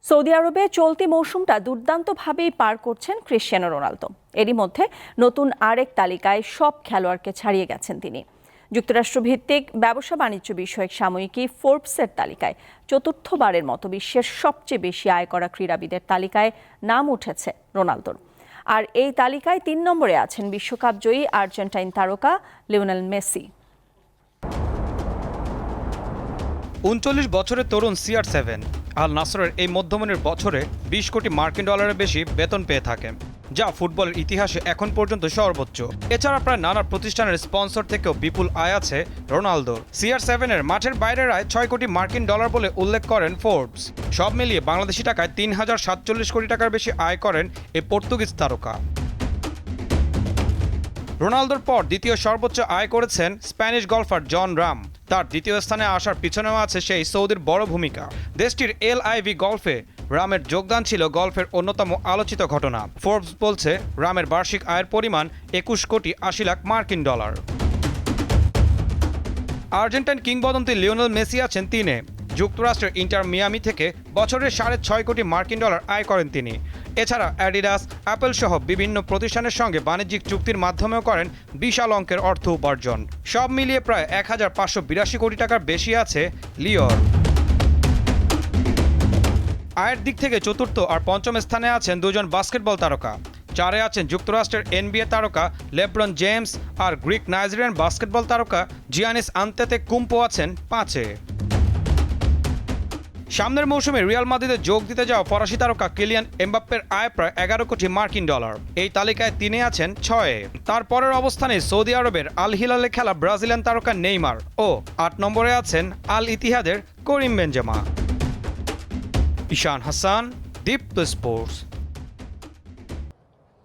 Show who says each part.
Speaker 1: Saudi আরবে চলতি মৌসুমটা দুর্দান্তভাবেই পার করছেন ক্রিশ্চিয়ানো রোনালদো। এরই মধ্যে নতুন আরেক তালিকায় সব খেলোয়াড়কে ছাড়িয়ে গেছেন তিনি। যুক্তরাষ্ট্রভিত্তিক ব্যবসা বাণিজ্য বিষয়ক সাময়িকী ফোর্বসের তালিকায় চতুর্থবারের মতো বিশ্বের সবচেয়ে বেশি আয় করা ক্রীড়াবিদের তালিকায় নাম উঠেছে রোনালদোর। আর এই তালিকায় ৩ নম্বরে আছেন বিশ্বকাপ জয়ী আর্জেন্টাইন তারকা লিওনেল মেসি।
Speaker 2: ৩৯ বছরের তরুণ CR7 আল নাসরের এই মধ্যমণির বছরে ২০ কোটি মার্কিন ডলারের বেশি বেতন পেয়ে থাকেন, যা ফুটবলের ইতিহাসে এখন পর্যন্ত সর্বোচ্চ। এছাড়া প্রায় নানা প্রতিষ্ঠানের স্পন্সর থেকেও বিপুল আয় আছে রোনালদোর। CR7-এর মাঠের বাইরের আয় ৬ কোটি মার্কিন ডলার বলে উল্লেখ করেন ফোর্বস। সব মিলিয়ে বাংলাদেশি টাকায় ৩,০৪৭ কোটি টাকার বেশি আয় করেন এই পর্তুগিজ তারকা। রোনালদোর পর দ্বিতীয় সর্বোচ্চ আয় করেছেন স্প্যানিশ গলফার জন রাম। তার দ্বিতীয় স্থানে আসার পিছনেও আছে সেই সৌদির বড় ভূমিকা। দেশটির LIV গলফে রামের যোগদান ছিল গলফের অন্যতম আলোচিত ঘটনা। ফোর্বস বলছে রামের বার্ষিক আয়ের পরিমাণ ২১ কোটি ৮০ লাখ মার্কিন ডলার। আর্জেন্টাইন কিংবদন্তি লিওনেল মেসি আছেন ৩-এ। যুক্তরাষ্ট্রের ইন্টার মিয়ামি থেকে বছরে ৬.৫ কোটি মার্কিন ডলার আয় করেন তিনি। এছাড়া অ্যাডিডাস, অ্যাপল সহ বিভিন্ন প্রতিষ্ঠানের সঙ্গে বাণিজ্যিক চুক্তির মাধ্যমেও করেন বিশাল অঙ্কের অর্থ উপার্জন। সব মিলিয়ে প্রায় ১,৫৮২ কোটি টাকার বেশি আছে লিওর। আয়ের দিক থেকে চতুর্থ আর পঞ্চম স্থানে আছেন দুজন বাস্কেটবল তারকা। ৪-এ আছেন যুক্তরাষ্ট্রের NBA তারকা লেব্রন জেমস, আর গ্রিক নাইজেরিয়ান বাস্কেটবল তারকা জিয়ানিস আন্তেতেকুম্পো আছেন ৫-এ। সামনের মৌসুমে রিয়াল মাদ্রিদে যোগ দিতে যাওয়া ফরাসি তারকা কিলিয়ান এমবাপ্পের আয় প্রায় ১১ কোটি মার্কিন ডলার। এই তালিকায় তিনি আছেন ৬-এ। তার পরের অবস্থানে সৌদি আরবের আল হিলালে খেলা ব্রাজিলিয়ান তারকা নেইমার ও ৮ নম্বরে আছেন আল ইতিহাদের করিম বেনজেমা। ঈশান হাসান, দীপ্ত স্পোর্টস।